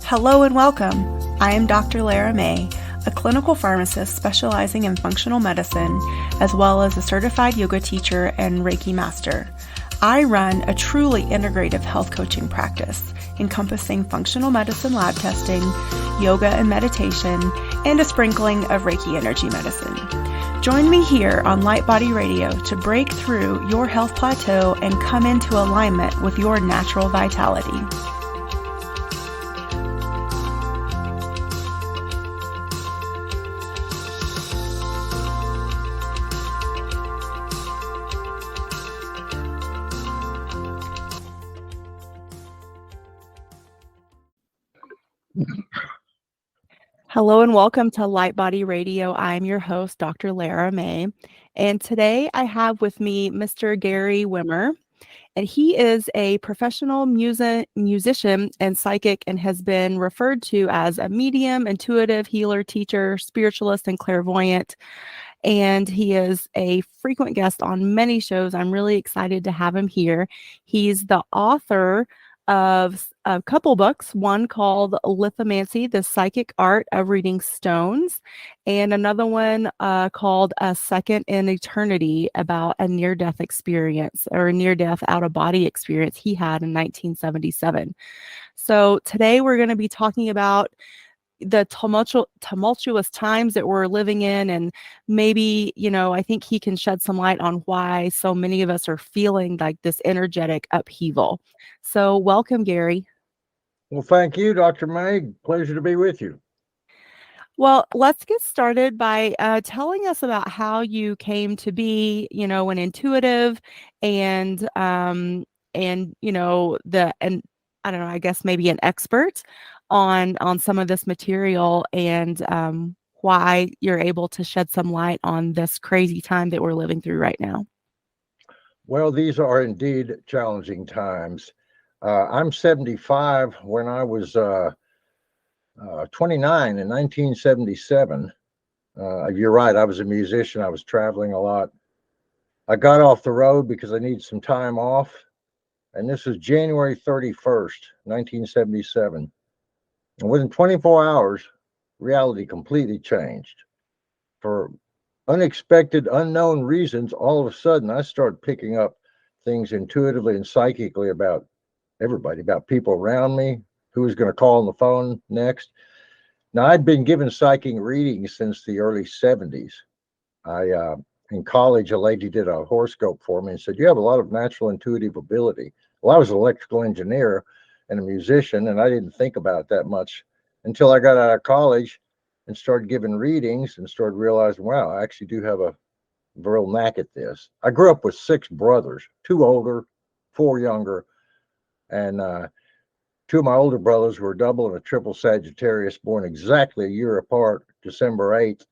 Hello and welcome. I am Dr. Lara May, a clinical pharmacist specializing in functional medicine, as well as a certified yoga teacher and Reiki master. I run a truly integrative health coaching practice encompassing functional medicine lab testing, yoga and meditation, and a sprinkling of Reiki energy medicine. Join me here on Light Body Radio to break through your health plateau and come into alignment with your natural vitality. Hello and welcome to Light Body Radio. I'm your host, Dr. Lara May, and today I have with me Mr. Gary Wimmer, and he is a professional musician and psychic and has been referred to as a medium, intuitive, healer, teacher, spiritualist, and clairvoyant, and he is a frequent guest on many shows. I'm really excited to have him here. He's the author of a couple books, one called Lithomancy, the Psychic Art of Reading Stones, and another one called A Second in Eternity, about a near-death experience or a near-death out-of-body experience he had in 1977. So today we're going to be talking about the tumultuous times that we're living in, and maybe, I think he can shed some light on why so many of us are feeling like this energetic upheaval. So welcome, Gary. Well, thank you, Dr. May. Pleasure to be with you. Well, let's get started by telling us about how you came to be, an intuitive and I don't know, I guess maybe an expert on some of this material, and why you're able to shed some light on this crazy time that we're living through right now. Well, these are indeed challenging times. I'm 75. When I was 29 in 1977, you're right, I was a musician. I was traveling a lot. I got off the road because I needed some time off. And this was January 31st, 1977. And within 24 hours, reality completely changed. For unexpected, unknown reasons, all of a sudden, I started picking up things intuitively and psychically about everybody, about people around me, who was going to call on the phone next. Now, I'd been given psychic readings since the early 70s. In college, a lady did a horoscope for me and said, "You have a lot of natural intuitive ability." Well, I was an electrical engineer and a musician, and I didn't think about it that much until I got out of college and started giving readings and started realizing, wow, I actually do have a real knack at this. I grew up with 6 brothers, 2 older, 4 younger, and 2 of my older brothers were a double and a triple Sagittarius, born exactly a year apart, December 8th.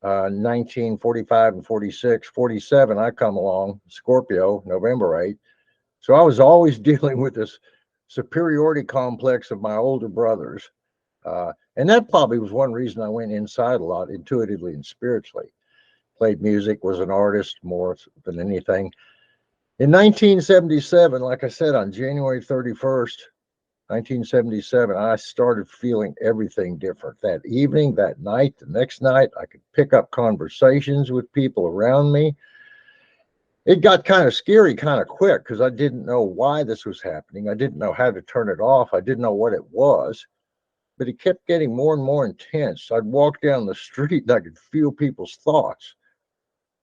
1945 and 46, 47, I come along, Scorpio, November 8th. So I was always dealing with this superiority complex of my older brothers. And that probably was one reason I went inside a lot, intuitively and spiritually. Played music, was an artist more than anything. In 1977, like I said, on January 31st, 1977, I started feeling everything different. That evening, that night, the next night, I could pick up conversations with people around me. It got kind of scary kind of quick because I didn't know why this was happening. I didn't know how to turn it off. I didn't know what it was, but it kept getting more and more intense. I'd walk down the street and I could feel people's thoughts.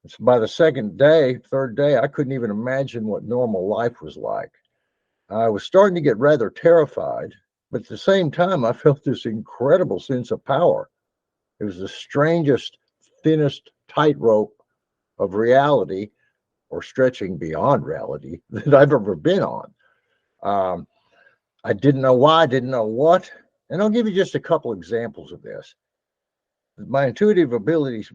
So by the second day, third day, I couldn't even imagine what normal life was like. I was starting to get rather terrified, but at the same time, I felt this incredible sense of power. It was the strangest, thinnest tightrope of reality, or stretching beyond reality, that I've ever been on. I didn't know why, I didn't know what. And I'll give you just a couple examples of this. My intuitive abilities,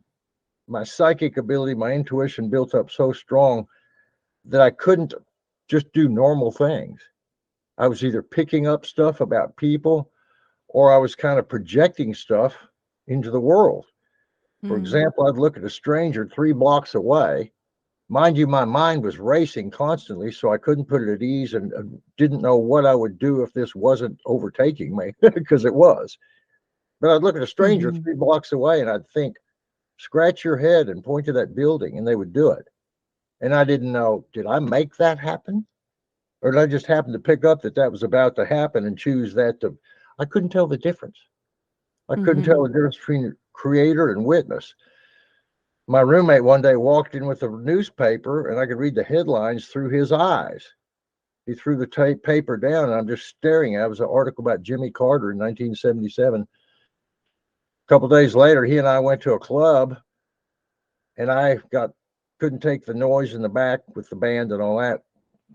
my psychic ability, my intuition built up so strong that I couldn't just do normal things. I was either picking up stuff about people, or I was kind of projecting stuff into the world. For example, I'd look at a stranger 3 blocks away Mind you, my mind was racing constantly, so I couldn't put it at ease and didn't know what I would do if this wasn't overtaking me, because it was. But I'd look at a stranger Mhm. 3 blocks away and I'd think, scratch your head and point to that building, and they would do it. And I didn't know, did I make that happen? Or did I just happen to pick up that that was about to happen and choose that to? I couldn't tell the difference. I couldn't Mhm. tell the difference between creator and witness. My roommate one day walked in with a newspaper and I could read the headlines through his eyes. He threw the paper down and I'm just staring at it. It was an article about Jimmy Carter in 1977. A couple of days later, he and I went to a club and I got couldn't take the noise in the back with the band and all that.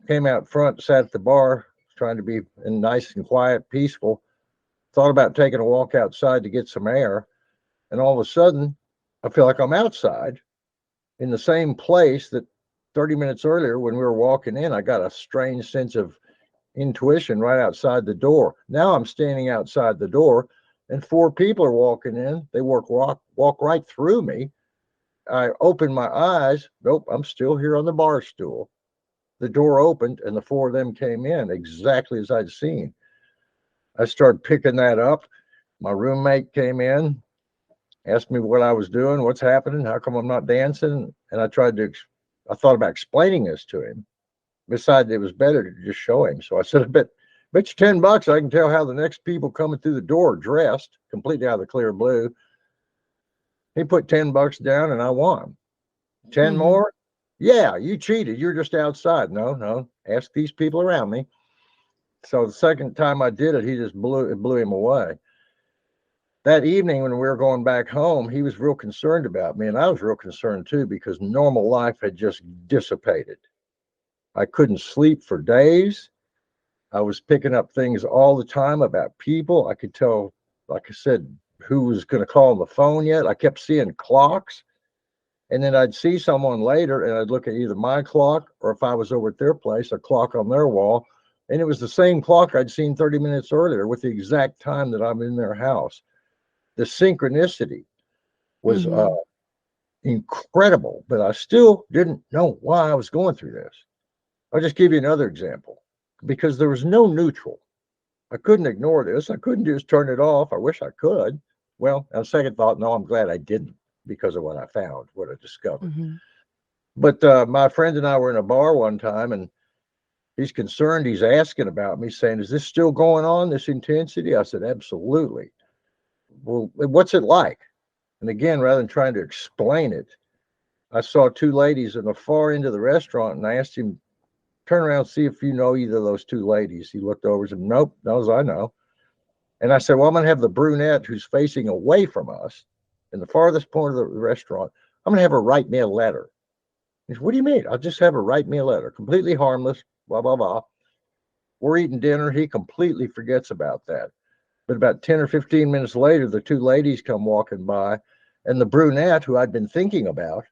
Came out front, sat at the bar, trying to be nice and quiet, peaceful. Thought about taking a walk outside to get some air, and all of a sudden, I feel like I'm outside in the same place that 30 minutes earlier when we were walking in. I got a strange sense of intuition right outside the door. Now I'm standing outside the door, and four people are walking in. They walk right through me. I open my eyes. Nope, I'm still here on the bar stool. The door opened, and the four of them came in exactly as I'd seen. I started picking that up. My roommate came in, asked me what I was doing, what's happening, how come I'm not dancing, and I thought about explaining this to him. Decided it was better to just show him. So I said, bet you $10 I can tell how the next people coming through the door are dressed, completely out of the clear blue. He put $10 down, and I won. 10 Mhm. more? Yeah, you cheated. You're just outside. No, no. Ask these people around me. So the second time I did it, he just blew him away. That evening when we were going back home, he was real concerned about me, and I was real concerned too because normal life had just dissipated. I couldn't sleep for days. I was picking up things all the time about people. I could tell, like I said, who was going to call on the phone yet. I kept seeing clocks, and then I'd see someone later, and I'd look at either my clock or if I was over at their place, a clock on their wall, and it was the same clock I'd seen 30 minutes earlier with the exact time that I'm in their house. The synchronicity was Mhm. incredible, but I still didn't know why I was going through this. I'll just give you another example because there was no neutral. I couldn't ignore this. I couldn't just turn it off. I wish I could. Well, on second thought, no, I'm glad I didn't because of what I found, what I discovered. Mhm. But my friend and I were in a bar one time and he's concerned. He's asking about me, saying, is this still going on, this intensity? I said, absolutely. Well, what's it like? And again, rather than trying to explain it, I saw two ladies in the far end of the restaurant and I asked him, turn around, see if you know either of those two ladies. He looked over and said, nope, those I know. And I said, well, I'm going to have the brunette who's facing away from us in the farthest point of the restaurant. I'm going to have her write me a letter. He said, what do you mean? I'll just have her write me a letter, completely harmless, blah, blah, blah. We're eating dinner. He completely forgets about that. But about 10 or 15 minutes later, the two ladies come walking by, and the brunette who I'd been thinking about,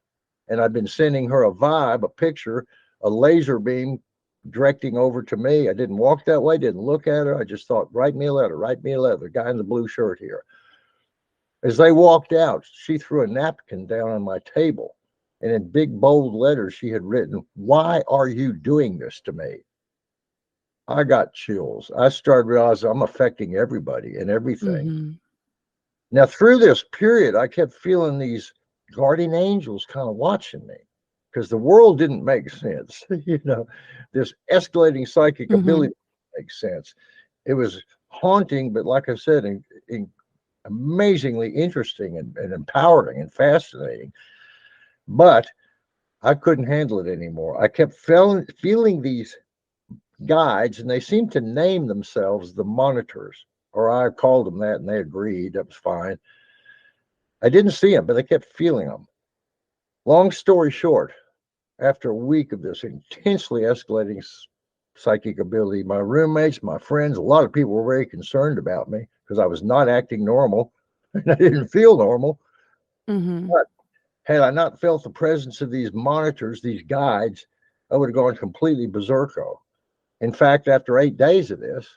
and I'd been sending her a vibe, a picture, a laser beam directing over to me. I didn't walk that way, didn't look at her. I just thought, write me a letter, write me a letter. The guy in the blue shirt here. As they walked out, she threw a napkin down on my table. And in big, bold letters, she had written, why are you doing this to me? I got chills. I started realizing I'm affecting everybody and everything. Mhm. Now, through this period, I kept feeling these guardian angels kind of watching me because the world didn't make sense. This escalating psychic Mhm. ability makes sense. It was haunting, but like I said, amazingly interesting and empowering and fascinating. But I couldn't handle it anymore. I kept feeling these guides, and they seemed to name themselves the monitors, or I called them that, and they agreed. That was fine. I didn't see them, but I kept feeling them. Long story short, after a week of this intensely escalating psychic ability, my roommates, my friends, a lot of people were very concerned about me because I was not acting normal and I didn't feel normal. Mhm. But had I not felt the presence of these monitors, these guides, I would have gone completely berserko. In fact, after 8 days of this,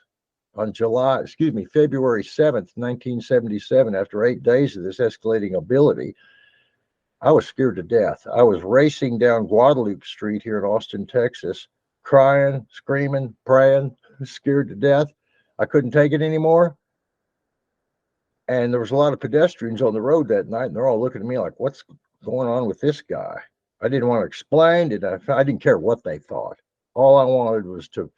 on February 7th, 1977, after 8 days of this escalating ability, I was scared to death. I was racing down Guadalupe Street here in Austin, Texas, crying, screaming, praying, scared to death. I couldn't take it anymore. And there was a lot of pedestrians on the road that night, and they're all looking at me like, what's going on with this guy? I didn't want to explain it. I didn't care what they thought. All I wanted was to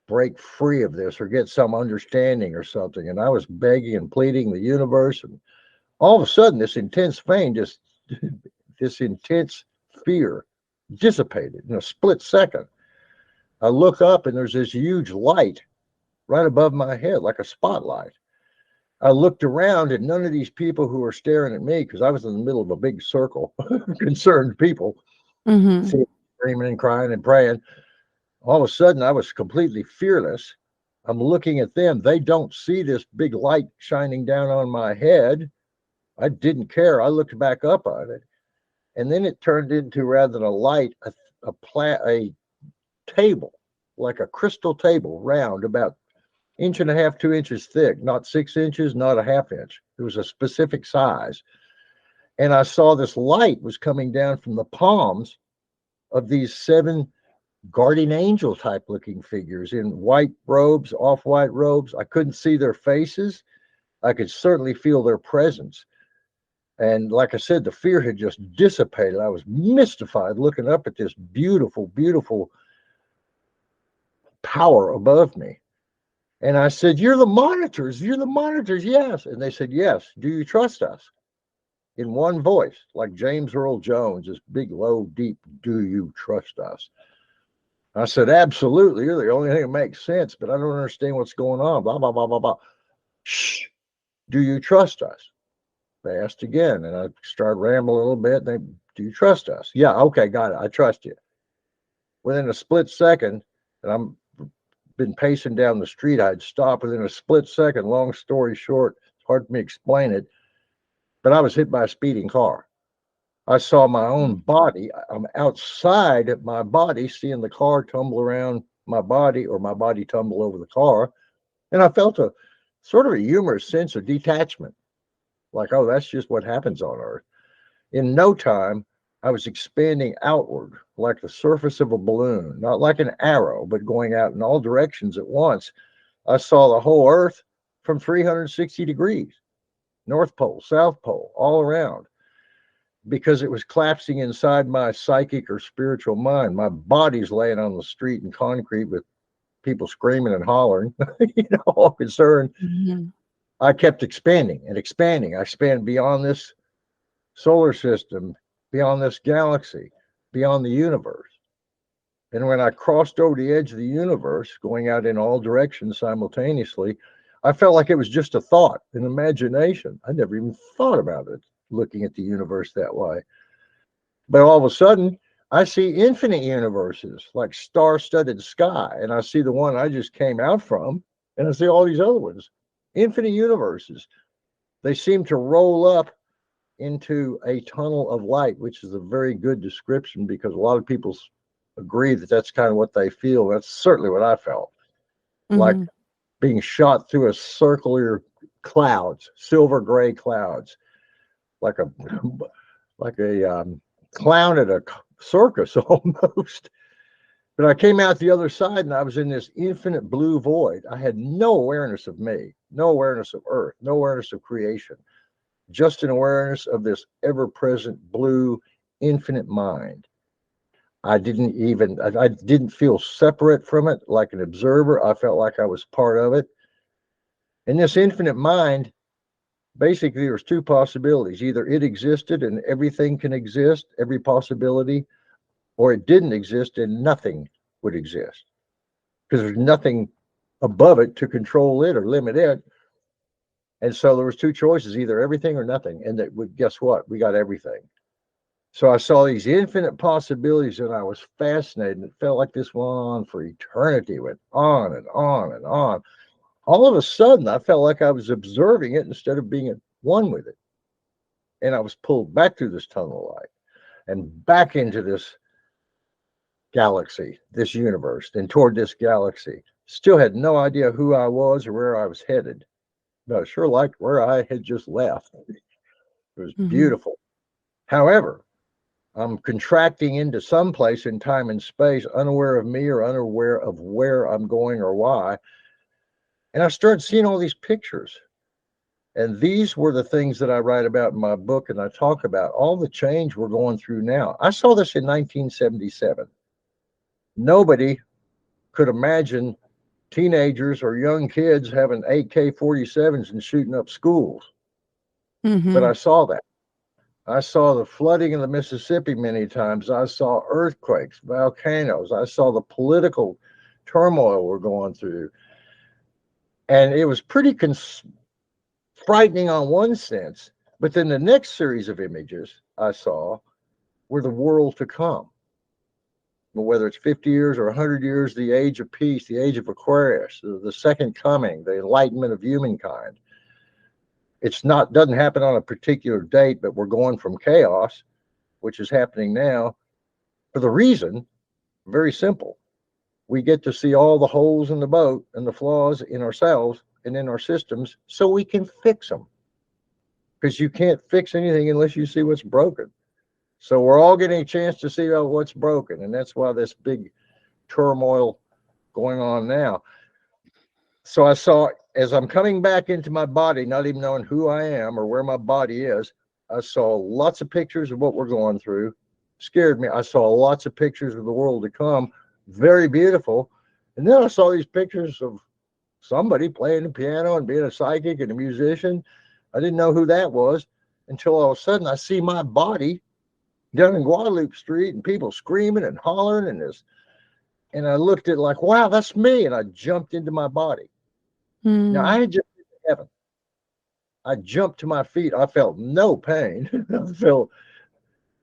break free of this or get some understanding or something. And I was begging and pleading the universe. And all of a sudden, this intense pain, just this intense fear dissipated in a split second. I look up and there's this huge light right above my head, like a spotlight. I looked around and none of these people who were staring at me, because I was in the middle of a big circle of concerned people, Mhm. screaming and crying and praying. All of a sudden, I was completely fearless. I'm looking at them. They don't see this big light shining down on my head. I didn't care. I looked back up on it. And then it turned into, rather than a light, a table, like a crystal table, round, about inch and a half, 2 inches thick, not 6 inches, not a half inch. It was a specific size. And I saw this light was coming down from the palms of these 7 guardian angel type looking figures in white robes, off white robes. I couldn't see their faces. I could certainly feel their presence. And like I said, the fear had just dissipated. I was mystified looking up at this beautiful, beautiful power above me. And I said, "You're the monitors. You're the monitors." Yes. And they said, "Yes. Do you trust us?" In one voice, like James Earl Jones, this big, low, deep, "Do you trust us?" I said, "Absolutely. You're the only thing that makes sense, but I don't understand what's going on." Blah, blah, blah, blah, blah. "Shh. Do you trust us?" They asked again, and I started rambling a little bit. They, "Do you trust us?" "Yeah, okay, got it. I trust you." Within a split second, and I'm been pacing down the street, I'd stop within a split second. Long story short, it's hard for me to explain it, but I was hit by a speeding car. I saw my own body. I'm outside of my body, seeing the car tumble around my body or my body tumble over the car. And I felt a sort of a humorous sense of detachment, like, oh, that's just what happens on Earth. In no time, I was expanding outward like the surface of a balloon, not like an arrow, but going out in all directions at once. I saw the whole Earth from 360 degrees, North Pole, South Pole, all around, because it was collapsing inside my psychic or spiritual mind. My body's laying on the street in concrete with people screaming and hollering, all concerned. Mhm. I kept expanding and expanding. I expanded beyond this solar system, beyond this galaxy, beyond the universe. And when I crossed over the edge of the universe, going out in all directions simultaneously, I felt like it was just a thought, an imagination. I never even thought about it, looking at the universe that way. But all of a sudden, I see infinite universes, like star-studded sky, and I see the one I just came out from, and I see all these other ones, infinite universes. They seem to roll up into a tunnel of light, which is a very good description because a lot of people agree that that's kind of what they feel. That's certainly what I felt, like Mhm. being shot through a circular clouds, silver gray clouds, like a like a clown at a circus almost. But I came out the other side and I was in this infinite blue void. I had no awareness of me, no awareness of Earth, no awareness of creation, just an awareness of this ever present blue infinite mind. I didn't feel separate from it like an observer. I felt like I was part of it. And this infinite mind, basically, there's two possibilities. Either it existed and everything can exist, every possibility, or it didn't exist and nothing would exist because there's nothing above it to control it or limit it. And so there was two choices, either everything or nothing. And that would, guess what? We got everything. So I saw these infinite possibilities and I was fascinated. It felt like this went on for eternity, went on and on and on. All of a sudden, I felt like I was observing it instead of being at one with it. And I was pulled back through this tunnel of light and back into this galaxy, this universe, and toward this galaxy. Still had no idea who I was or where I was headed, but I sure liked where I had just left. It was Mhm. beautiful. However, I'm contracting into some place in time and space, unaware of me or unaware of where I'm going or why. And I started seeing all these pictures. And these were the things that I write about in my book and I talk about all the change we're going through now. I saw this in 1977. Nobody could imagine teenagers or young kids having AK-47s and shooting up schools. But I Mhm. saw that. I saw the flooding of the Mississippi many times. I saw earthquakes, volcanoes. I saw the political turmoil we're going through. And it was pretty frightening on one sense. But then the next series of images I saw were the world to come. Whether it's 50 years or 100 years, the age of peace, the age of Aquarius, the second coming, the enlightenment of humankind. It's not doesn't happen on a particular date, but we're going from chaos, which is happening now, for the reason, very simple. We get to see all the holes in the boat and the flaws in ourselves and in our systems so we can fix them. Because you can't fix anything unless you see what's broken. So we're all getting a chance to see what's broken. And that's why this big turmoil going on now. So I saw as I'm coming back into my body, not even knowing who I am or where my body is, I saw lots of pictures of what we're going through. Scared me. I saw lots of pictures of the world to come, very beautiful. And then I saw these pictures of somebody playing the piano and being a psychic and a musician. I didn't know who that was until all of a sudden I see my body down in Guadalupe Street and people screaming and hollering and this. And I looked at it like, wow, that's me. And I jumped into my body. Now I Mm. had just been to heaven. I jumped to my feet. I felt no pain.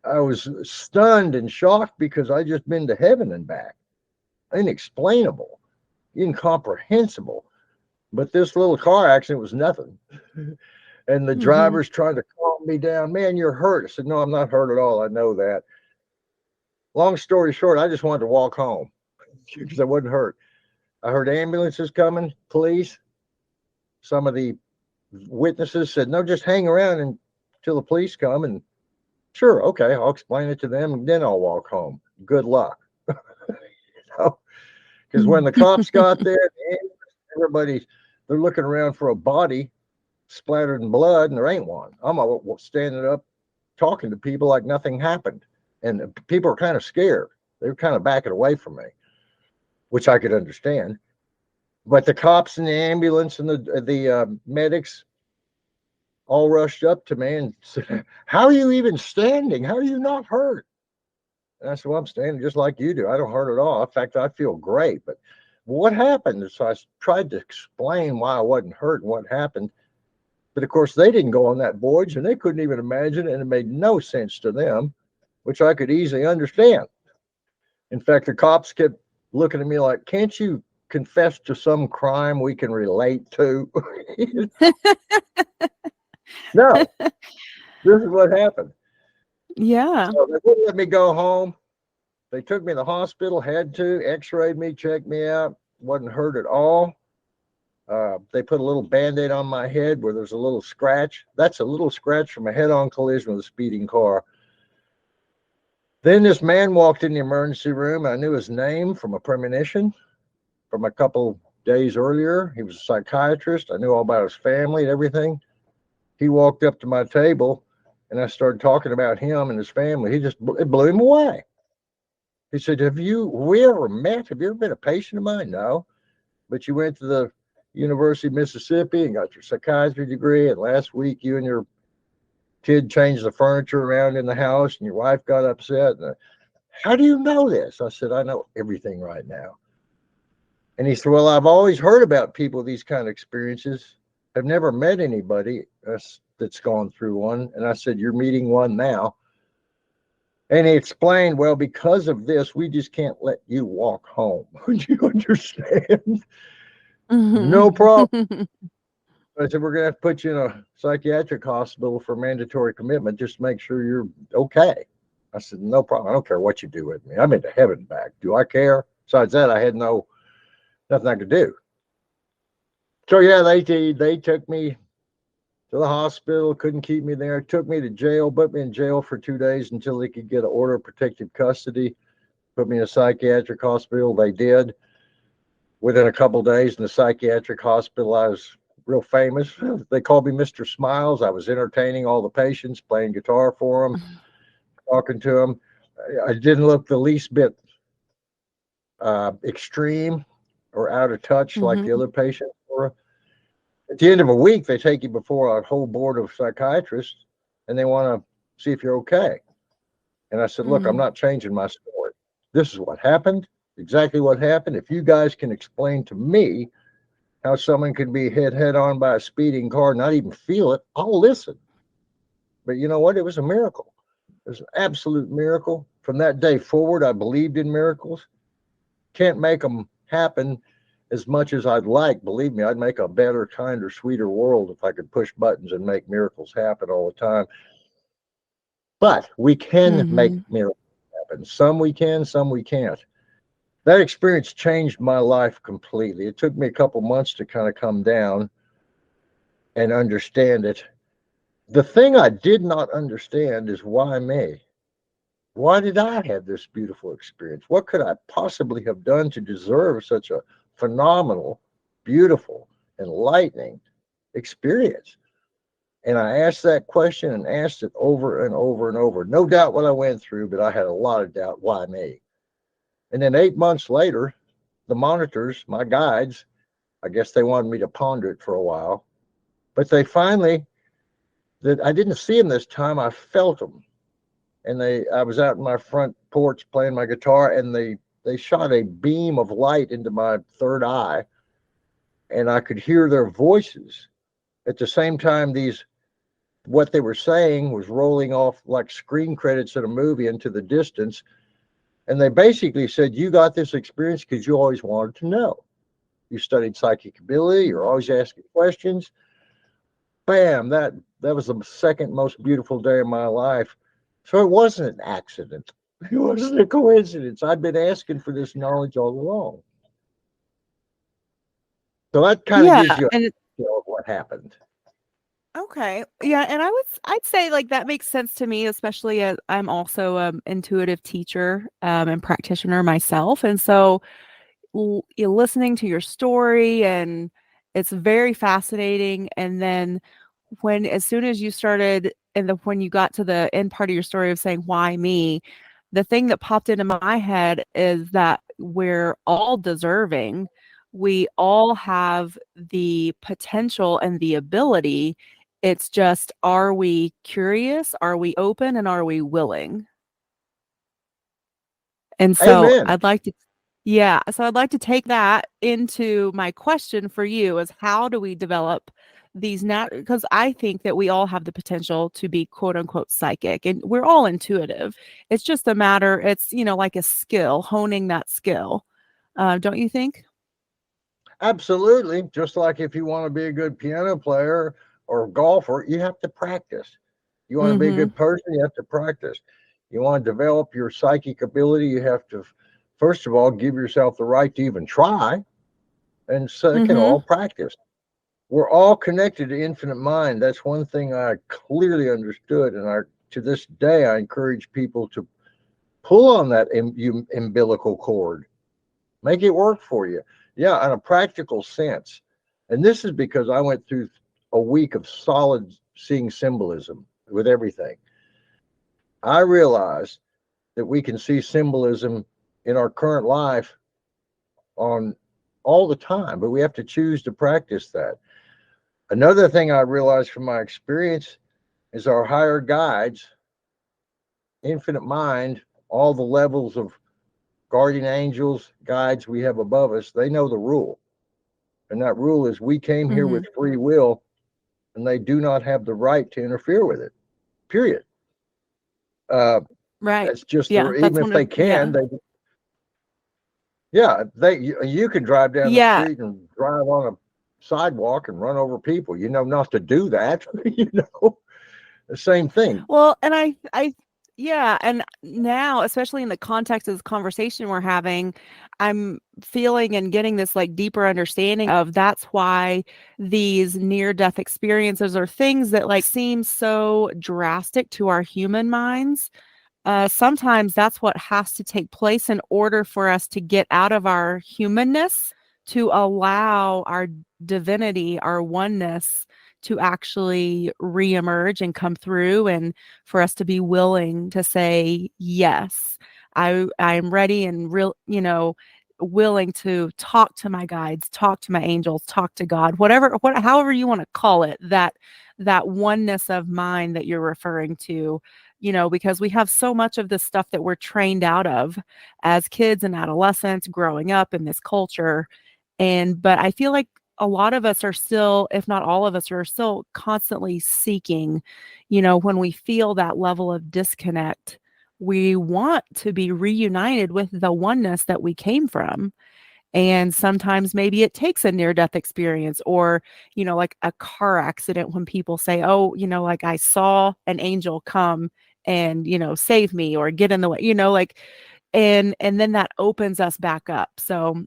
I was stunned and shocked because I just been to heaven and back. Inexplainable, incomprehensible. But this little car accident was nothing. And the Mhm. driver's trying to calm me down. Man, you're hurt. I said, no, I'm not hurt at all. I know that. Long story short, I just wanted to walk home because I wasn't hurt. I heard ambulances coming, police. Some of the witnesses said, no, just hang around until the police come. And sure, okay, I'll explain it to them and then I'll walk home. Good luck. Because when the cops got there, everybody, they're looking around for a body splattered in blood, and there ain't one. I'm standing up talking to people like nothing happened. And people are kind of scared. They're kind of backing away from me, which I could understand. But the cops and the ambulance and the medics all rushed up to me and said, how are you even standing? How are you not hurt? And I said, well, I'm standing just like you do. I don't hurt at all. In fact, I feel great. But what happened? So I tried to explain why I wasn't hurt and what happened. But of course, they didn't go on that voyage and they couldn't even imagine it. And it made no sense to them, which I could easily understand. In fact, the cops kept looking at me like, can't you confess to some crime we can relate to? No, this is what happened. Yeah. So they wouldn't let me go home. They took me to the hospital, had to, x-rayed me, checked me out, wasn't hurt at all. They put a little Band-Aid on my head where there's a little scratch. That's a little scratch from a head-on collision with a speeding car. Then this man walked in the emergency room. I knew his name from a premonition from a couple days earlier. He was a psychiatrist. I knew all about his family and everything. He walked up to my table and I started talking about him and his family. It blew him away. He said, we ever met? Have you ever been a patient of mine? No. But you went to the University of Mississippi and got your psychiatry degree. And last week you and your kid changed the furniture around in the house and your wife got upset. And, how do you know this? I said, I know everything right now. And he said, well, I've always heard about people with these kind of experiences. I've never met anybody that's gone through one. And I said, you're meeting one now. And he explained, well, because of this, we just can't let you walk home. Do you understand? No problem. Mhm. I said, we're going to have to put you in a psychiatric hospital for mandatory commitment. Just make sure you're okay. I said, no problem. I don't care what you do with me. I'm into heaven back. Do I care? Besides that, I had nothing I could do. So yeah, they took me to the hospital, couldn't keep me there, took me to jail, put me in jail for 2 days until they could get an order of protective custody, put me in a psychiatric hospital. They did. Within a couple of days in the psychiatric hospital, I was real famous. They called me Mr. Smiles. I was entertaining all the patients, playing guitar for them, talking to them. I didn't look the least bit extreme or out of touch like the Mhm. other patients were. At the end of a week, they take you before a whole board of psychiatrists and they want to see if you're okay. And I said, look, I'm Mhm. not changing my story. This is what happened, exactly what happened. If you guys can explain to me how someone could be hit head on by a speeding car, not even feel it, I'll listen. But you know what? It was a miracle. It was an absolute miracle. From that day forward, I believed in miracles. Can't make them happen as much as I'd like. Believe me, I'd make a better, kinder, sweeter world if I could push buttons and make miracles happen all the time. But we can make Mhm. miracles happen. Some we can, some we can't. That experience changed my life completely. It took me a couple months to kind of come down and understand it. The thing I did not understand is why me? Why did I have this beautiful experience? What could I possibly have done to deserve such a phenomenal, beautiful, enlightening experience? And I asked that question and asked it over and over and over. No doubt what I went through, but I had a lot of doubt. Why me? And then 8 months later, the monitors, my guides, I guess they wanted me to ponder it for a while, but they finally, that I didn't see them this time, I felt them. And I was out in my front porch playing my guitar, and they shot a beam of light into my third eye, and I could hear their voices. At the same time, these what they were saying was rolling off like screen credits in a movie into the distance. And they basically said, you got this experience because you always wanted to know. You studied psychic ability, you're always asking questions. Bam, that was the second most beautiful day of my life. So it wasn't an accident. It wasn't a coincidence. I'd been asking for this knowledge all along. So that kind of Yeah, gives you and a idea of what happened. okay. Yeah, and I'd say like that makes sense to me, especially as I'm also an intuitive teacher and practitioner myself. And so you're listening to your story and it's very fascinating. And then when as soon as you started and when you got to the end part of your story of saying why me, the thing that popped into my head is that we're all deserving. We all have the potential and the ability. It's just, are we curious? Are we open? And are we willing? And so Amen. I'd like to take that into my question for you is how do we develop these because I think that we all have the potential to be quote unquote psychic and we're all intuitive. It's just a matter, it's, like a skill, honing that skill. Don't you think? Absolutely. Just like if you want to be a good piano player or golfer, you have to practice. You want to be a Mm-hmm. good person, you have to practice. You want to develop your psychic ability, you have to, first of all, give yourself the right to even try. And second of Mm-hmm. all, practice. We're all connected to infinite mind. That's one thing I clearly understood. And to this day, I encourage people to pull on that umbilical cord, make it work for you. Yeah, in a practical sense. And this is because I went through a week of solid seeing symbolism with everything. I realized that we can see symbolism in our current life on all the time, but we have to choose to practice that. Another thing I realized from my experience is our higher guides, infinite mind, all the levels of guardian angels, guides we have above us, they know the rule. And that rule is we came here Mm-hmm. with free will and they do not have the right to interfere with it, period. Uh, Right. that's just Yeah. even That's if one of, they can, yeah. you can drive down the Yeah. street and drive on a sidewalk and run over people. You know not to do that. You know, the same thing. Well, and I Yeah, and now, especially in the context of this conversation we're having, I'm feeling and getting this like deeper understanding of that's why these near death experiences are things that like seem so drastic to our human minds. Sometimes that's what has to take place in order for us to get out of our humanness to allow our divinity, our oneness to actually reemerge and come through, and for us to be willing to say, yes, I'm ready and real, willing to talk to my guides, talk to my angels, talk to God, however you want to call it, that oneness of mind that you're referring to, because we have so much of this stuff that we're trained out of as kids and adolescents growing up in this culture. But I feel like a lot of us are still, if not all of us, are still constantly seeking, when we feel that level of disconnect, we want to be reunited with the oneness that we came from. And sometimes maybe it takes a near death experience or, like a car accident when people say, oh, like I saw an angel come and, save me or get in the way, like, and then that opens us back up. So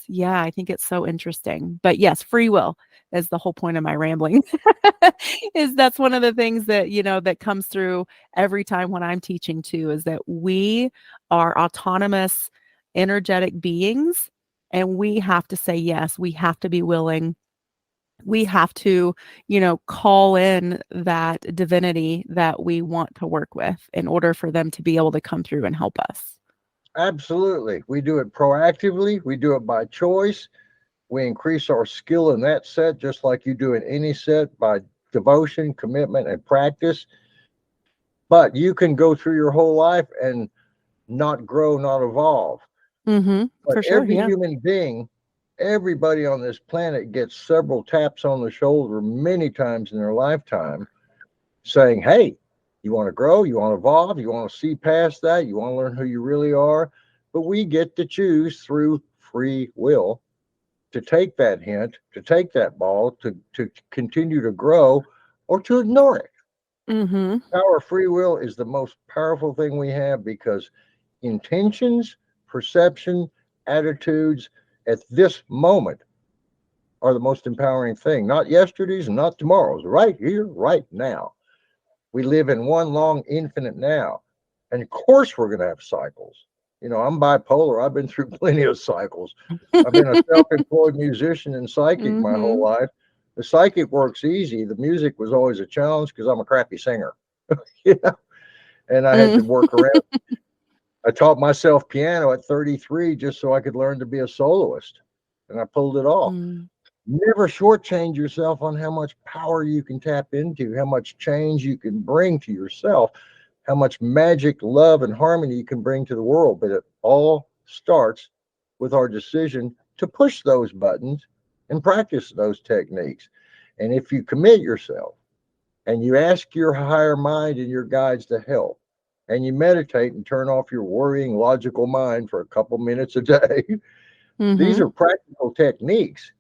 yeah, I think it's so interesting. But yes, free will is the whole point of my rambling. Is that's one of the things that, that comes through every time when I'm teaching too, is that we are autonomous, energetic beings, and we have to say yes. We have to be willing. We have to, call in that divinity that we want to work with in order for them to be able to come through and help us. Absolutely. We do it proactively, we do it by choice. We increase our skill in that set, just like you do in any set, by devotion, commitment, and practice. But you can go through your whole life and not grow, not evolve. But For sure. every Yeah. human being, everybody on this planet gets several taps on the shoulder many times in their lifetime saying, hey, you want to grow, you want to evolve, you want to see past that, you want to learn who you really are. But we get to choose through free will to take that hint, to take that ball, to continue to grow or to ignore it. Mm-hmm. Power of free will is the most powerful thing we have because intentions, perception, attitudes at this moment are the most empowering thing. Not yesterday's and not tomorrow's, right here, right now. We live in one long infinite now. And of course, we're going to have cycles. I'm bipolar. I've been through plenty of cycles. I've been a self employed musician and psychic my whole Mm-hmm. life. The psychic works easy. The music was always a challenge because I'm a crappy singer. Yeah. And I had to work around. I taught myself piano at 33 just so I could learn to be a soloist. And I pulled it off. Mm-hmm. Never shortchange yourself on how much power you can tap into, how much change you can bring to yourself, how much magic, love, and harmony you can bring to the world. But it all starts with our decision to push those buttons and practice those techniques. And if you commit yourself and you ask your higher mind and your guides to help, and you meditate and turn off your worrying logical mind for a couple minutes a day, these Mm-hmm. are practical techniques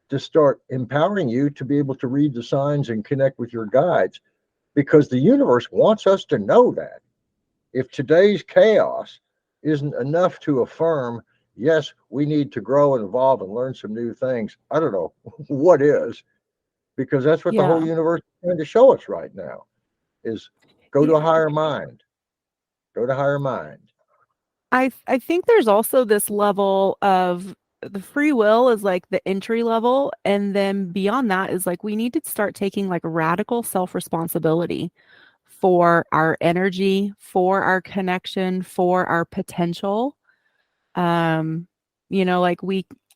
to start empowering you to be able to read the signs and connect with your guides because the universe wants us to know that. If today's chaos isn't enough to affirm, yes, we need to grow and evolve and learn some new things, I don't know what is, because that's what the whole Yeah. universe is trying to show us right now is go to Yeah. a higher mind, go to higher mind. I think there's also this level of the free will is like the entry level, and then beyond that is like we need to start taking like radical self-responsibility for our energy, for our connection, for our potential. Um, like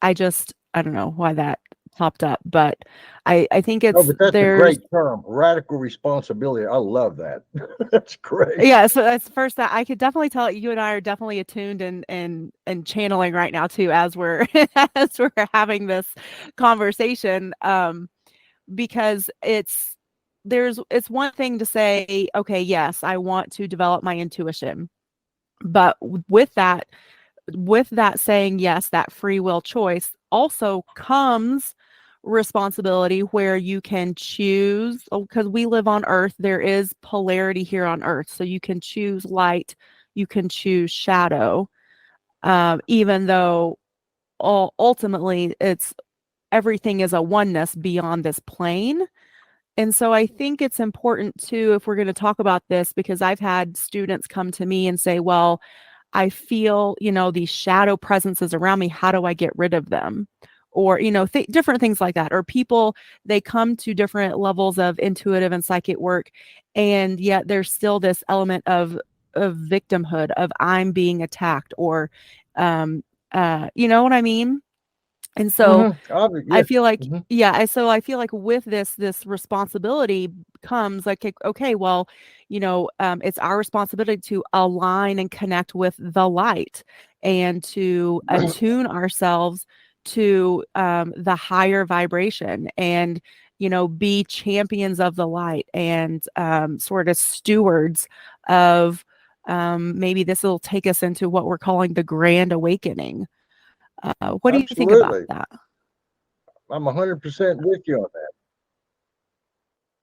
I don't know why that popped up, but I think Oh, it's but that's a there's great term, radical responsibility. I love that. That's great. yeah, so that's first that I could definitely tell you and I are definitely attuned and channeling right now too as we're as we're having this conversation. Because it's one thing to say, okay, yes, I want to develop my intuition. But with that saying yes, that free will choice also comes responsibility where you can choose, because we live on earth, there is polarity here on earth. So you can choose light, you can choose shadow, even though ultimately it's everything is a oneness beyond this plane. And so I think it's important too, if we're going to talk about this, because I've had students come to me and say, well, I feel, these shadow presences around me. How do I get rid of them? Or, different things like that. Or people, they come to different levels of intuitive and psychic work, and yet there's still this element of victimhood, of I'm being attacked, or, you know what I mean? And so I Yes. feel like, Hmm. yeah, I feel like with this responsibility comes like, okay, well, it's our responsibility to align and connect with the light, and to attune ourselves to the higher vibration, and be champions of the light, and sort of stewards of, maybe this will take us into what we're calling the grand awakening. What do you think about Absolutely. that? I'm 100% with you on that.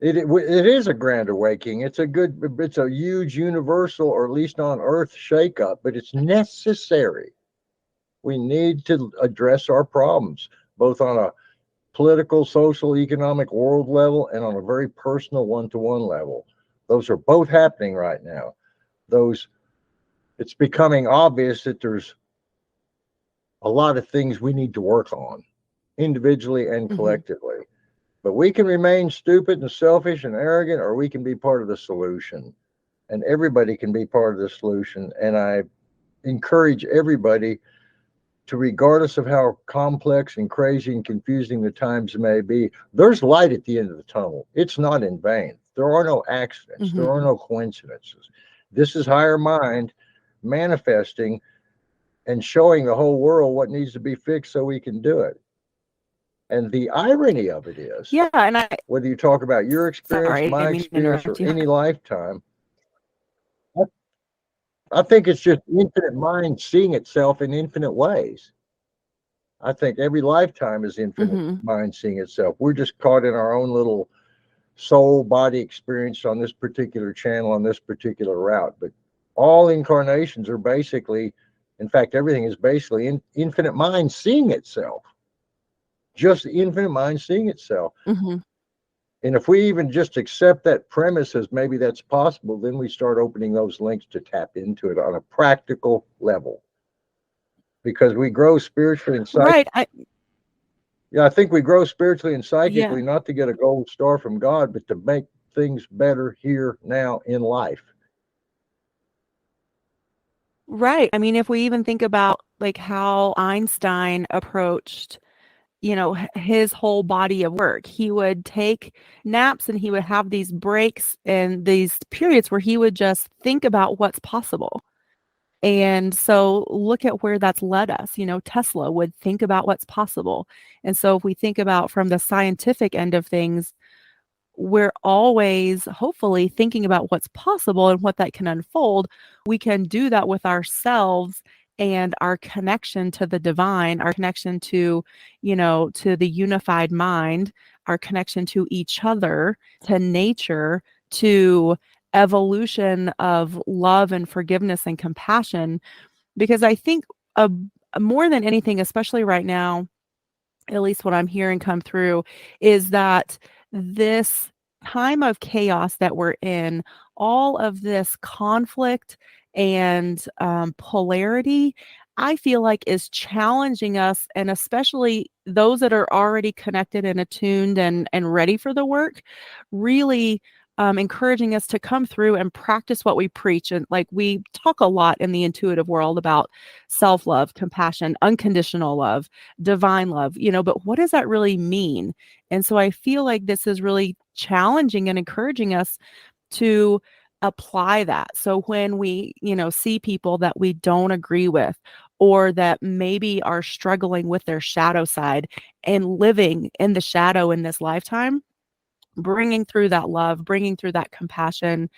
It is a grand awakening. It's a huge universal, or at least on Earth, shakeup, but it's necessary. We need to address our problems, both on a political, social, economic, world level, and on a very personal one-to-one level. Those are both happening right now. Those It's becoming obvious that there's a lot of things we need to work on individually and Mhm. collectively. But we can remain stupid and selfish and arrogant, or we can be part of the solution. And everybody can be part of the solution. And I encourage everybody to, regardless of how complex and crazy and confusing the times may be, there's light at the end of the tunnel. It's not in vain. There are no accidents, there are Mhm. no coincidences. This is higher mind manifesting and showing the whole world what needs to be fixed so we can do it. And the irony of it is, Yeah, and whether you talk about your experience, sorry, I my didn't mean to experience, interrupt or you. any lifetime, I, I think it's just infinite mind seeing itself in infinite ways. I think every lifetime is infinite Mhm. mind seeing itself. We're just caught in our own little soul body experience on this particular channel, on this particular route. But all incarnations are basically, in fact, everything is basically infinite mind seeing itself, just infinite mind seeing itself. Mhm. And if we even just accept that premise as maybe that's possible, then we start opening those links to tap into it on a practical level, because we grow spiritually and psychically. Right, Yeah, I think we grow spiritually and yeah, psychically not to get a gold star from God, but to make things better here now in life. right. I mean, if we even think about, like, how Einstein approached, his whole body of work, he would take naps, and he would have these breaks and these periods where he would just think about what's possible. And so look at where that's led us. Tesla would think about what's possible. And so if we think about from the scientific end of things, we're always hopefully thinking about what's possible and what that can unfold. We can do that with ourselves and our connection to the divine, our connection to the unified mind, our connection to each other, to nature, to evolution of love and forgiveness and compassion. Because I think, uh, more than anything, especially right now, at least what I'm hearing come through, is that this time of chaos that we're in, all of this conflict and polarity, I feel like is challenging us, and especially those that are already connected and attuned and ready for the work, really encouraging us to come through and practice what we preach. And like, we talk a lot in the intuitive world about self love, compassion, unconditional love, divine love, but what does that really mean? And so I feel like this is really challenging and encouraging us to apply that. So when we, see people that we don't agree with, or that maybe are struggling with their shadow side and living in the shadow in this lifetime, bringing through that love, bringing through that compassion,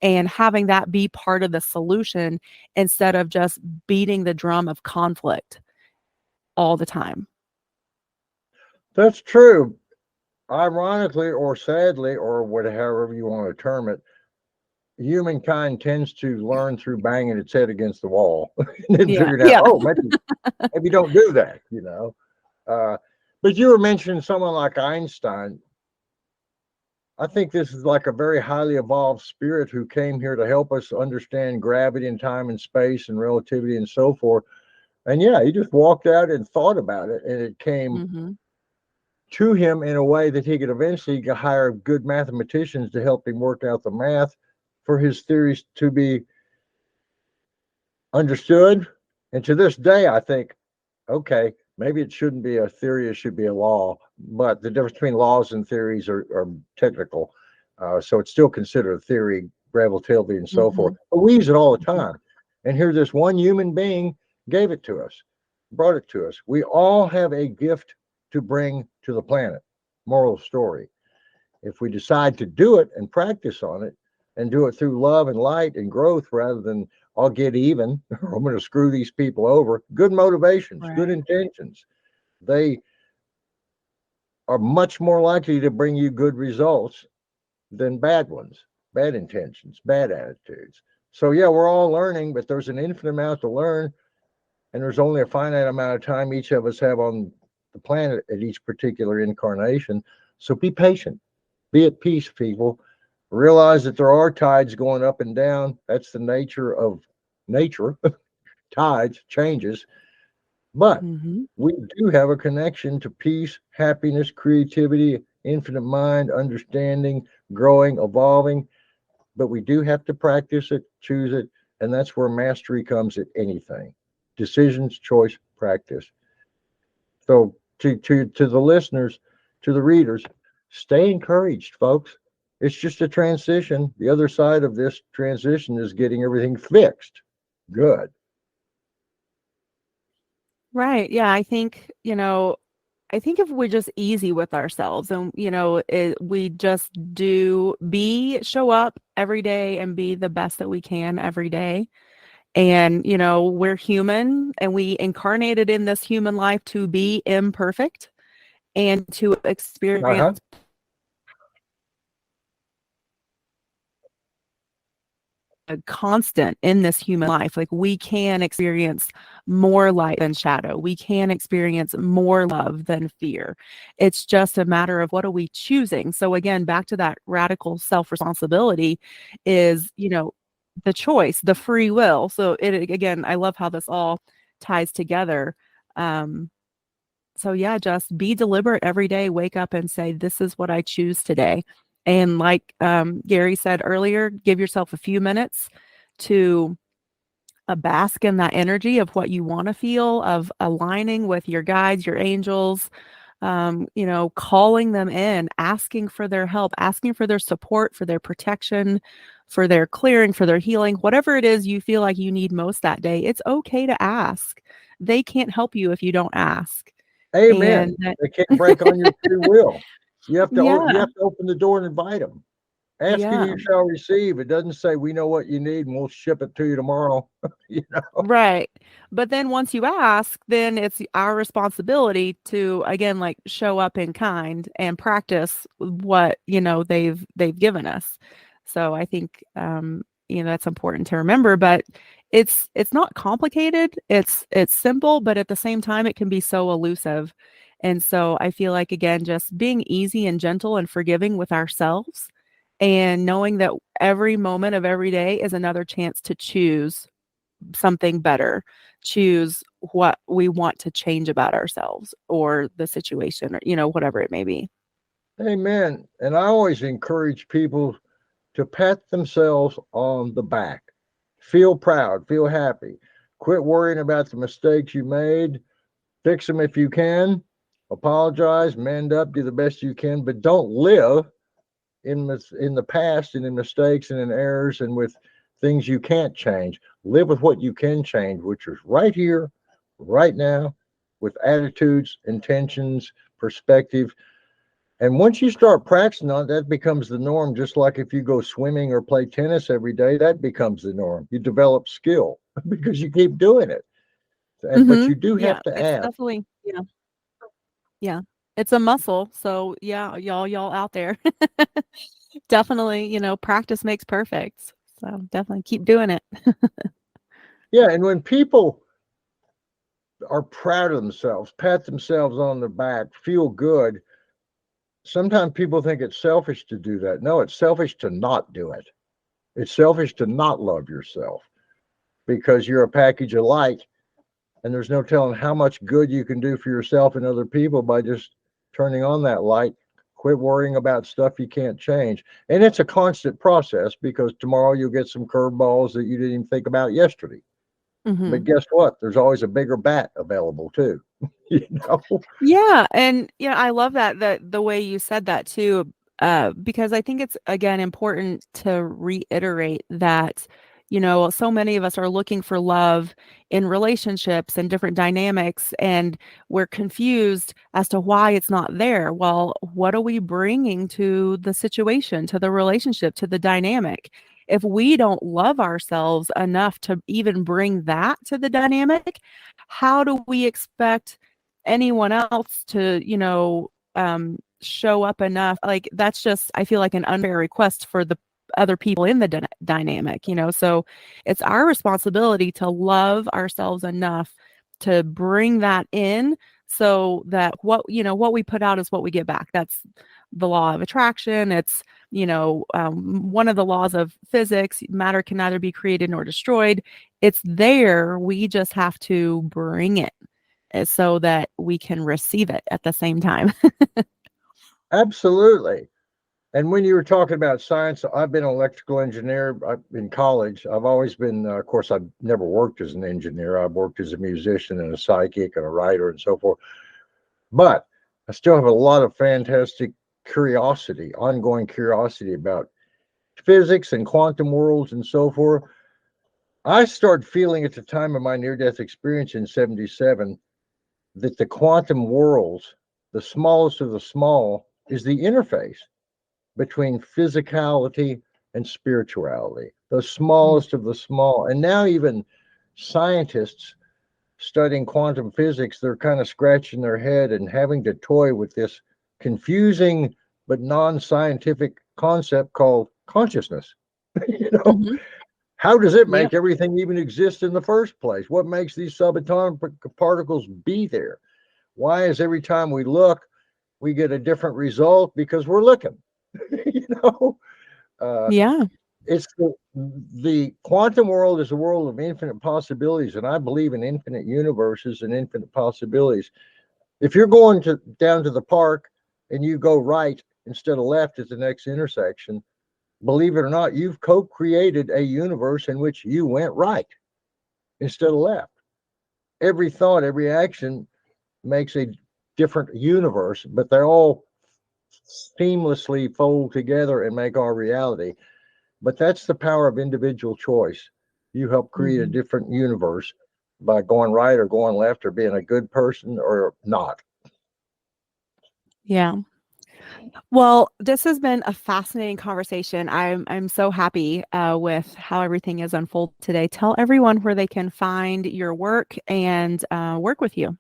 and having that be part of the solution, instead of just beating the drum of conflict all the time. That's true. ironically or sadly, or whatever you want to term it, humankind tends to learn through banging its head against the wall and then Yeah, figuring out, yeah. oh, maybe don't do that, you know. Uh, but you were mentioning someone like Einstein. I think this is like a very highly evolved spirit who came here to help us understand gravity and time and space and relativity and so forth. And yeah, he just walked out and thought about it, and it came Mhm. to him in a way that he could eventually hire good mathematicians to help him work out the math for his theories to be understood. And to this day, I think, okay, maybe it shouldn't be a theory, it should be a law. But the difference between laws and theories are technical. So it's still considered a theory, relativity, and so forth. Mhm. But we use it all the Mhm. time. And here, this one human being gave it to us, brought it to us. We all have a gift to bring to the planet. Moral story. If we decide to do it and practice on it and do it through love and light and growth rather than I'll get even or I'm going to screw these people over, good motivations, good Right. intentions, they are much more likely to bring you good results than bad ones, bad intentions, bad attitudes. So, yeah, we're all learning, but there's an infinite amount to learn, and there's only a finite amount of time each of us have on the planet at each particular incarnation. So, be patient. Be at peace, people. Realize that there are tides going up and down. That's the nature of nature. Tides, changes. But Mhm. we do have a connection to peace, happiness, creativity, infinite mind, understanding, growing, evolving. But we do have to practice it, choose it. And that's where mastery comes at anything decisions, choice, practice. So to the listeners, to the readers, stay encouraged, folks. It's just a transition. The other side of this transition is getting everything fixed. Good. Right. Yeah, I think if we're just easy with ourselves and, we just show up every day and be the best that we can every day. And, we're human and we incarnated in this human life to be imperfect and to Uh experience huh. a constant in this human life. Like we can experience more light than shadow. We can experience more love than fear. It's just a matter of what are we choosing. So again, back to that radical self-responsibility is, the choice, the free will. So it again, I love how this all ties together. Um, so yeah, just be deliberate every day. Wake up and say, "This is what I choose today." And like Gary said earlier, give yourself a few minutes to bask in that energy of what you want to feel, of aligning with your guides, your angels, calling them in, asking for their help, asking for their support, for their protection, for their clearing, for their healing, whatever it is you feel like you need most that day. It's okay to ask. They can't help you if you don't ask. Amen. And that They can't break on your free will. You yeah, have to open the door and invite them. Ask and yeah, you shall receive. It doesn't say we know what you need and we'll ship it to you tomorrow. you know. right. But then once you ask, then it's our responsibility to again like show up in kind and practice what, they've given us. So I think that's important to remember, but it's not complicated. It's simple, but at the same time it can be so elusive. And so I feel like again just being easy and gentle and forgiving with ourselves and knowing that every moment of every day is another chance to choose something better, choose what we want to change about ourselves or the situation or, whatever it may be. Amen. And I always encourage people to pat themselves on the back. Feel proud, feel happy. Quit worrying about the mistakes you made. Fix them if you can. Apologize, mend up, do the best you can, but don't live in the past and in mistakes and in errors and with things you can't change. Live with what you can change, which is right here, right now, with attitudes, intentions, perspective. And once you start practicing on it, that becomes the norm. Just like if you go swimming or play tennis every day, that becomes the norm. You develop skill because you keep doing it. But Mhm. you do Yeah, have to it's ask. definitely yeah. It's a muscle. So yeah, y'all out there. Definitely, practice makes perfect. So definitely keep doing it. Yeah, and when people are proud of themselves, pat themselves on the back, feel good, sometimes people think it's selfish to do that. No, it's selfish to not do it. It's selfish to not love yourself because you're a package of light, and there's no telling how much good you can do for yourself and other people by just turning on that light. Quit worrying about stuff you can't change. And it's a constant process because tomorrow you'll get some curveballs that you didn't even think about yesterday. But Mhm. guess what? There's always a bigger bat available too. you know? Yeah, and I love that the way you said that too, because I think it's again important to reiterate that, so many of us are looking for love in relationships and different dynamics, and we're confused as to why it's not there. Well, what are we bringing to the situation, to the relationship, to the dynamic? If we don't love ourselves enough to even bring that to the dynamic, how do we expect anyone else to, show up enough? Like, that's just, I feel like, an unfair request for the other people in the dynamic, so it's our responsibility to love ourselves enough to bring that in, so that what we put out is what we get back. That's the law of attraction. It's, one of the laws of physics. Matter can neither be created nor destroyed. It's there. We just have to bring it, so that we can receive it at the same time. Absolutely. And when you were talking about science, I've been an electrical engineer in college. I've always been, of course, I've never worked as an engineer. I've worked as a musician and a psychic and a writer and so forth. But I still have a lot of fantastic curiosity, ongoing curiosity about physics and quantum worlds and so forth. I started feeling at the time of my near death experience in 77 that the quantum worlds, the smallest of the small, is the interface between physicality and spirituality, the Mm. smallest of the small. And now, even scientists studying quantum physics, they're kind of scratching their head and having to toy with this confusing but non scientific concept called consciousness. you know, Mhm. how does it Yep. make everything even exist in the first place? What makes these subatomic particles be there? Why is every time we look, we get a different result because we're looking? you know, uh, Yeah. it's the quantum world is a world of infinite possibilities, and I believe in infinite universes and infinite possibilities. If you're going to down to the park and you go right instead of left at the next intersection, believe it or not, you've co-created a universe in which you went right instead of left. Every thought, every action makes a different universe, but they all seamlessly fold together and make our reality. But that's the power of individual choice. You help create a Mhm. different universe by going right or going left or being a good person or not. Yeah. Well, this has been a fascinating conversation. I'm so happy, with how everything has unfolded today. Tell everyone where they can find your work and, work with you.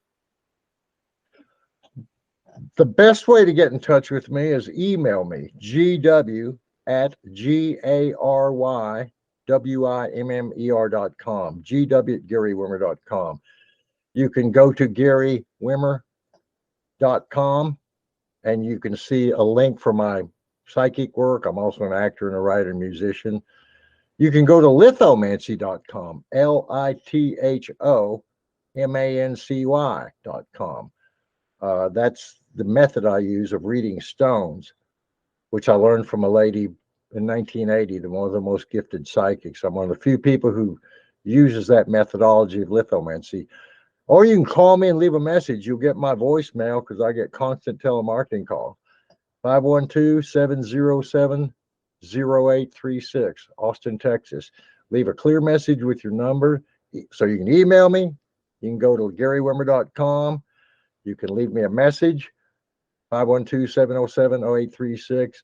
The best way to get in touch with me is email me, gw at GaryWimmer.com, GW at GaryWimmer.com. You can go to GaryWimmer.com and you can see a link for my psychic work. I'm also an actor and a writer and musician. You can go to lithomancy.com, LITHOMANCY.com. That's the method I use of reading stones, which I learned from a lady in 1980, one of the most gifted psychics. I'm one of the few people who uses that methodology of lithomancy. Or you can call me and leave a message. You'll get my voicemail because I get constant telemarketing calls. 512-707-0836, Austin, Texas. Leave a clear message with your number. So you can email me. You can go to GaryWimmer.com. You can leave me a message, 512-707-0836.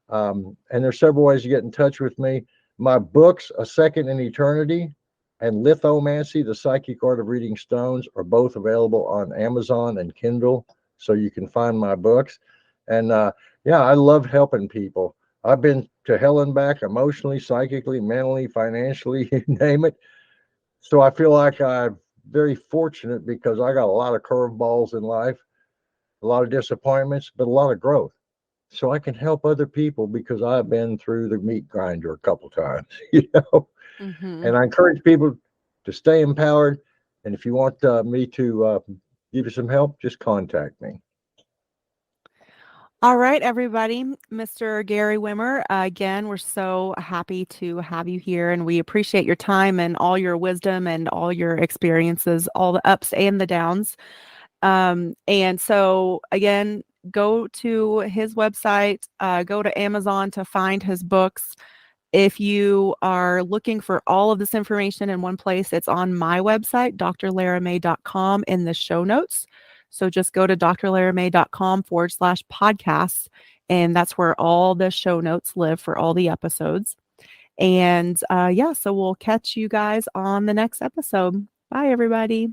And there's several ways to get in touch with me. My books, A Second in Eternity and Lithomancy, The Psychic Art of Reading Stones, are both available on Amazon and Kindle. so you can find my books. And yeah, I love helping people. I've been to hell and back emotionally, psychically, mentally, financially, you name it. So I feel like I'm very fortunate because I got a lot of curveballs in life, a lot of disappointments, but a lot of growth. So I can help other people because I've been through the meat grinder a couple times, you know. Mhm. And I encourage people to stay empowered. And if you want me to give you some help, just contact me. All right, everybody. Mr. Gary Wimmer, again, we're so happy to have you here, and we appreciate your time and all your wisdom and all your experiences, all the ups and the downs. And so, again, go to his website, go to Amazon to find his books. If you are looking for all of this information in one place, it's on my website, drlaramay.com, in the show notes. So just go to drlaramay.com/podcasts, and that's where all the show notes live for all the episodes. And yeah, so we'll catch you guys on the next episode. Bye, everybody.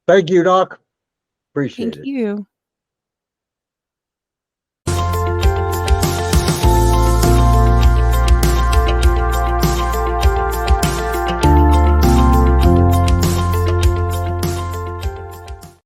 Thank you, Doc. Thank Appreciate it. you.